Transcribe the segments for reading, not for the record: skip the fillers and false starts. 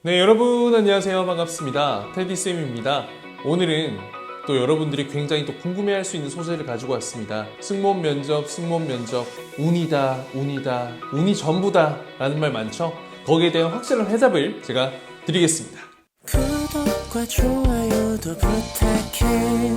네, 여러분 안녕하세요. 반갑습니다. 테디쌤입니다. 오늘은 또 여러분들이 굉장히 또 궁금해할 수 있는 소재를 가지고 왔습니다. 승무원 면접, 운이다, 운이 전부다 라는 말 많죠? 거기에 대한 확실한 해답을 제가 드리겠습니다. 구독과 좋아요도 부탁해.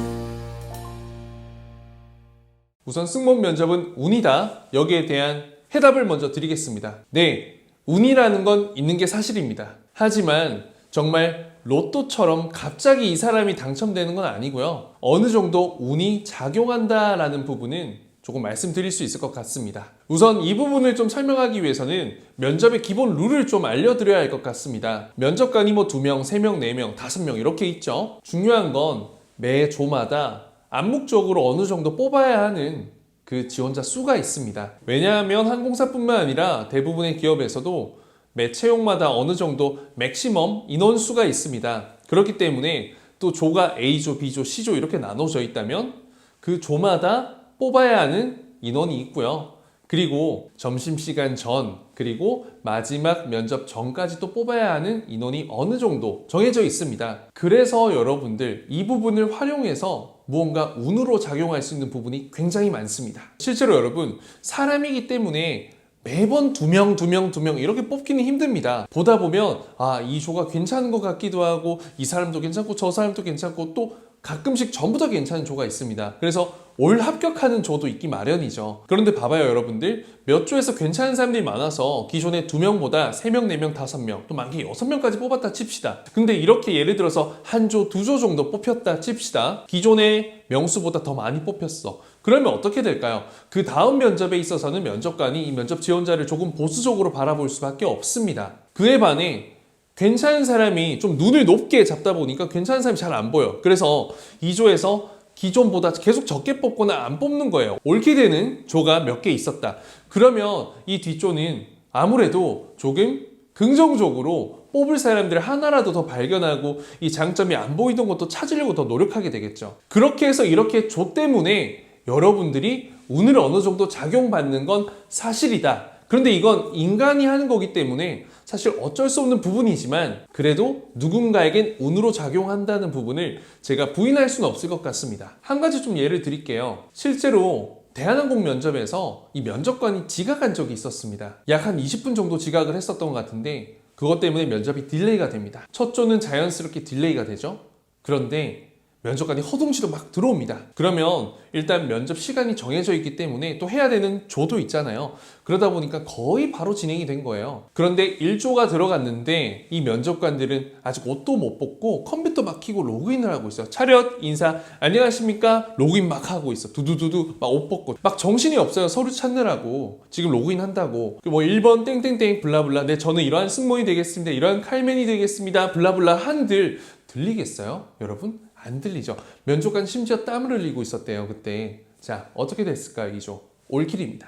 우선 승무원 면접은 운이다. 여기에 대한 해답을 먼저 드리겠습니다. 네, 운이라는 건 있는 게 사실입니다. 하지만 정말 로또처럼 갑자기 이 사람이 당첨되는 건 아니고요. 어느 정도 운이 작용한다라는 부분은 조금 말씀드릴 수 있을 것 같습니다. 우선 이 부분을 좀 설명하기 위해서는 면접의 기본 룰을 좀 알려드려야 할 것 같습니다. 면접관이 2명, 3명, 4명, 5명 이렇게 있죠. 중요한 건 매 조마다 암묵적으로 어느 정도 뽑아야 하는 그 지원자 수가 있습니다. 왜냐하면 항공사뿐만 아니라 대부분의 기업에서도 매 채용마다 어느 정도 맥시멈 인원수가 있습니다. 그렇기 때문에 또 조가 A조, B조, C조 이렇게 나눠져 있다면 그 조마다 뽑아야 하는 인원이 있고요. 그리고 점심시간 전, 그리고 마지막 면접 전까지 또 뽑아야 하는 인원이 어느 정도 정해져 있습니다. 그래서 여러분들 이 부분을 활용해서 무언가 운으로 작용할 수 있는 부분이 굉장히 많습니다. 실제로 여러분, 사람이기 때문에 매번 2명 이렇게 뽑기는 힘듭니다. 보다 보면 이 조가 괜찮은 것 같기도 하고 이 사람도 괜찮고 저 사람도 괜찮고 또 가끔씩 전부 다 괜찮은 조가 있습니다. 그래서 올 합격하는 조도 있기 마련이죠. 그런데 봐봐요 여러분들, 몇 조에서 괜찮은 사람들이 많아서 기존에 2명보다 3명, 4명, 5명 또 많게 6명까지 뽑았다 칩시다. 근데 이렇게 예를 들어서 한 조, 2조 정도 뽑혔다 칩시다. 기존의 명수보다 더 많이 뽑혔어. 그러면 어떻게 될까요? 그 다음 면접에 있어서는 면접관이 이 면접 지원자를 조금 보수적으로 바라볼 수밖에 없습니다. 그에 반해 괜찮은 사람이 좀 눈을 높게 잡다 보니까 괜찮은 사람이 잘 안 보여. 그래서 이 조에서 기존보다 계속 적게 뽑거나 안 뽑는 거예요. 옳게 되는 조가 몇 개 있었다. 그러면 이 뒷조는 아무래도 조금 긍정적으로 뽑을 사람들을 하나라도 더 발견하고 이 장점이 안 보이던 것도 찾으려고 더 노력하게 되겠죠. 그렇게 해서 이렇게 조 때문에 여러분들이 운을 어느 정도 작용받는 건 사실이다. 그런데 이건 인간이 하는 거기 때문에 사실 어쩔 수 없는 부분이지만 그래도 누군가에겐 운으로 작용한다는 부분을 제가 부인할 수는 없을 것 같습니다. 한 가지 좀 예를 드릴게요. 실제로 대한항공 면접에서 이 면접관이 지각한 적이 있었습니다. 약 한 20분 정도 지각을 했었던 것 같은데 그것 때문에 면접이 딜레이가 됩니다. 첫 조는 자연스럽게 딜레이가 되죠. 그런데 면접관이 허둥지둥 막 들어옵니다. 그러면 일단 면접 시간이 정해져 있기 때문에 또 해야 되는 조도 있잖아요. 그러다 보니까 거의 바로 진행이 된 거예요. 그런데 1조가 들어갔는데 이 면접관들은 아직 옷도 못 벗고 컴퓨터 막 켜고 로그인을 하고 있어요. 차렷 인사 안녕하십니까 로그인 막 하고 있어. 두두두두 막 옷 벗고 막 정신이 없어요. 서류 찾느라고 지금 로그인 한다고. 1번 땡땡땡 블라블라 네 저는 이러한 승무원이 되겠습니다. 이러한 칼맨이 되겠습니다. 블라블라 한들 들리겠어요 여러분? 안 들리죠. 면접관 심지어 땀을 흘리고 있었대요 그때. 자, 어떻게 됐을까요? 이조 올킬입니다.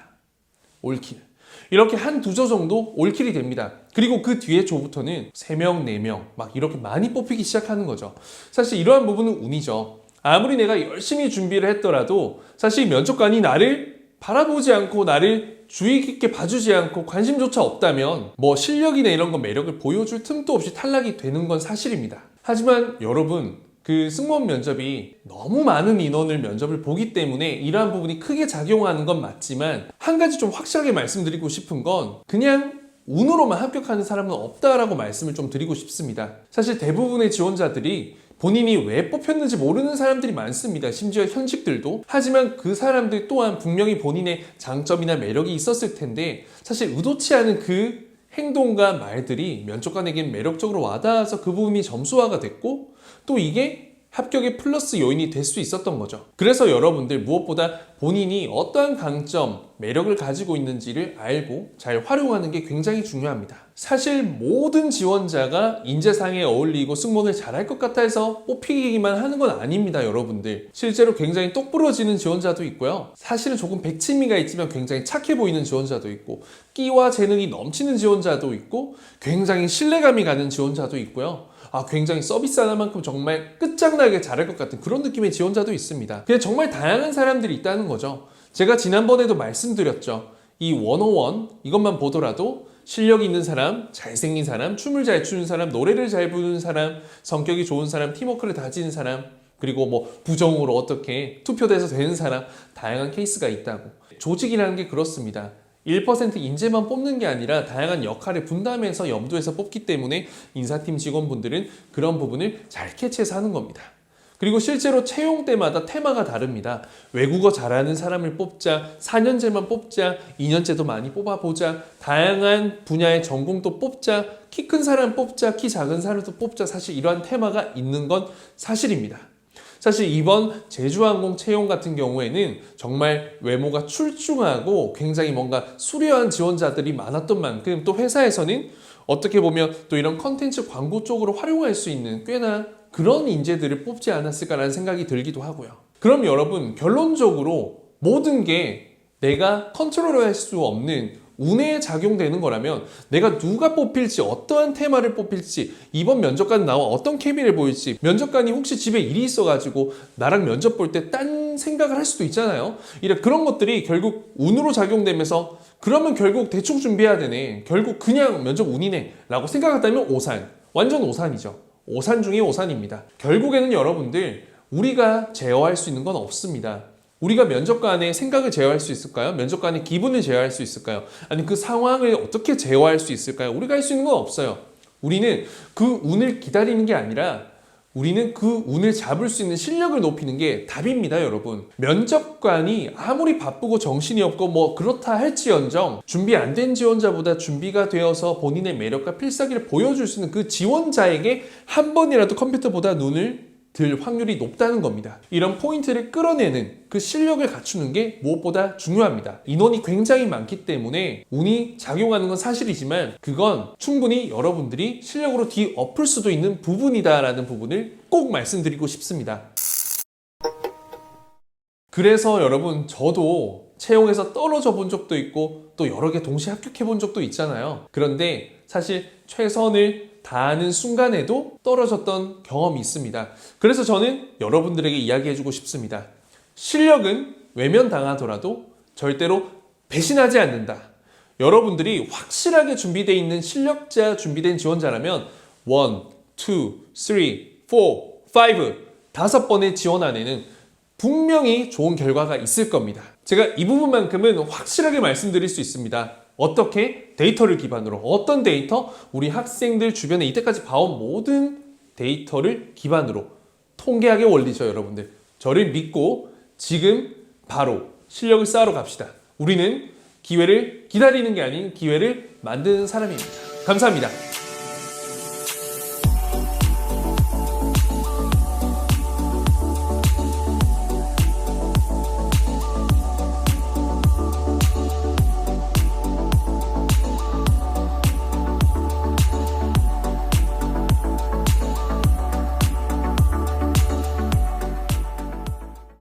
올킬. 이렇게 한 2조 정도 올킬이 됩니다. 그리고 그 뒤에 조부터는 3명, 4명 막 이렇게 많이 뽑히기 시작하는 거죠. 사실 이러한 부분은 운이죠. 아무리 내가 열심히 준비를 했더라도 사실 면접관이 나를 바라보지 않고 나를 주의 깊게 봐주지 않고 관심조차 없다면 실력이나 이런 거 매력을 보여줄 틈도 없이 탈락이 되는 건 사실입니다. 하지만 여러분, 그 승무원 면접이 너무 많은 인원을 면접을 보기 때문에 이러한 부분이 크게 작용하는 건 맞지만 한 가지 좀 확실하게 말씀드리고 싶은 건 그냥 운으로만 합격하는 사람은 없다라고 말씀을 좀 드리고 싶습니다. 사실 대부분의 지원자들이 본인이 왜 뽑혔는지 모르는 사람들이 많습니다. 심지어 현직들도. 하지만 그 사람들 또한 분명히 본인의 장점이나 매력이 있었을 텐데 사실 의도치 않은 그 행동과 말들이 면접관에겐 매력적으로 와닿아서 그 부분이 점수화가 됐고 또 이게 합격의 플러스 요인이 될 수 있었던 거죠. 그래서 여러분들 무엇보다 본인이 어떠한 강점, 매력을 가지고 있는지를 알고 잘 활용하는 게 굉장히 중요합니다. 사실 모든 지원자가 인재상에 어울리고 승무원을 잘할 것 같아 해서 뽑히기만 하는 건 아닙니다, 여러분들. 실제로 굉장히 똑부러지는 지원자도 있고요. 사실은 조금 백치미가 있지만 굉장히 착해 보이는 지원자도 있고 끼와 재능이 넘치는 지원자도 있고 굉장히 신뢰감이 가는 지원자도 있고요. 굉장히 서비스 하나만큼 정말 끝장나게 잘할 것 같은 그런 느낌의 지원자도 있습니다. 그냥 정말 다양한 사람들이 있다는 거죠. 제가 지난번에도 말씀드렸죠. 이 101 이것만 보더라도 실력 있는 사람, 잘생긴 사람, 춤을 잘 추는 사람, 노래를 잘 부르는 사람, 성격이 좋은 사람, 팀워크를 다지는 사람, 그리고 뭐 부정으로 어떻게 투표돼서 되는 사람, 다양한 케이스가 있다고. 조직이라는 게 그렇습니다. 1% 인재만 뽑는 게 아니라 다양한 역할을 분담해서 염두에서 뽑기 때문에 인사팀 직원분들은 그런 부분을 잘 캐치해서 하는 겁니다. 그리고 실제로 채용 때마다 테마가 다릅니다. 외국어 잘하는 사람을 뽑자, 4년제만 뽑자, 2년제도 많이 뽑아보자, 다양한 분야의 전공도 뽑자, 키 큰 사람 뽑자, 키 작은 사람도 뽑자, 사실 이러한 테마가 있는 건 사실입니다. 사실 이번 제주항공 채용 같은 경우에는 정말 외모가 출중하고 굉장히 뭔가 수려한 지원자들이 많았던 만큼 또 회사에서는 어떻게 보면 또 이런 컨텐츠 광고 쪽으로 활용할 수 있는 꽤나 그런 인재들을 뽑지 않았을까라는 생각이 들기도 하고요. 그럼 여러분, 결론적으로 모든 게 내가 컨트롤할 수 없는 운에 작용되는 거라면 내가 누가 뽑힐지, 어떠한 테마를 뽑힐지, 이번 면접관은 나와 어떤 케미를 보일지, 면접관이 혹시 집에 일이 있어가지고 나랑 면접 볼 때 딴 생각을 할 수도 있잖아요. 그런 것들이 결국 운으로 작용되면서 그러면 결국 대충 준비해야 되네, 결국 그냥 면접 운이네 라고 생각한다면 오산, 완전 오산이죠. 오산 중에 오산입니다. 결국에는 여러분들, 우리가 제어할 수 있는 건 없습니다. 우리가 면접관의 생각을 제어할 수 있을까요? 면접관의 기분을 제어할 수 있을까요? 아니 그 상황을 어떻게 제어할 수 있을까요? 우리가 할 수 있는 건 없어요. 우리는 그 운을 기다리는 게 아니라 우리는 그 운을 잡을 수 있는 실력을 높이는 게 답입니다, 여러분. 면접관이 아무리 바쁘고 정신이 없고 뭐 그렇다 할지언정 준비 안 된 지원자보다 준비가 되어서 본인의 매력과 필살기를 보여줄 수 있는 그 지원자에게 한 번이라도 컴퓨터보다 눈을 들 확률이 높다는 겁니다. 이런 포인트를 끌어내는 그 실력을 갖추는 게 무엇보다 중요합니다. 인원이 굉장히 많기 때문에 운이 작용하는 건 사실이지만 그건 충분히 여러분들이 실력으로 뒤엎을 수도 있는 부분이다라는 부분을 꼭 말씀드리고 싶습니다. 그래서 여러분, 저도 채용에서 떨어져 본 적도 있고 또 여러 개 동시에 합격해 본 적도 있잖아요. 그런데 사실 최선을 다하는 순간에도 떨어졌던 경험이 있습니다. 그래서 저는 여러분들에게 이야기해주고 싶습니다. 실력은 외면당하더라도 절대로 배신하지 않는다. 여러분들이 확실하게 준비되어 있는 실력자, 준비된 지원자라면 1, 2, 3, 4, 5, 5번의 지원 안에는 분명히 좋은 결과가 있을 겁니다. 제가 이 부분만큼은 확실하게 말씀드릴 수 있습니다. 어떻게? 데이터를 기반으로. 어떤 데이터? 우리 학생들 주변에 이때까지 봐온 모든 데이터를 기반으로. 통계학의 원리죠, 여러분들. 저를 믿고 지금 바로 실력을 쌓으러 갑시다. 우리는 기회를 기다리는 게 아닌 기회를 만드는 사람입니다. 감사합니다.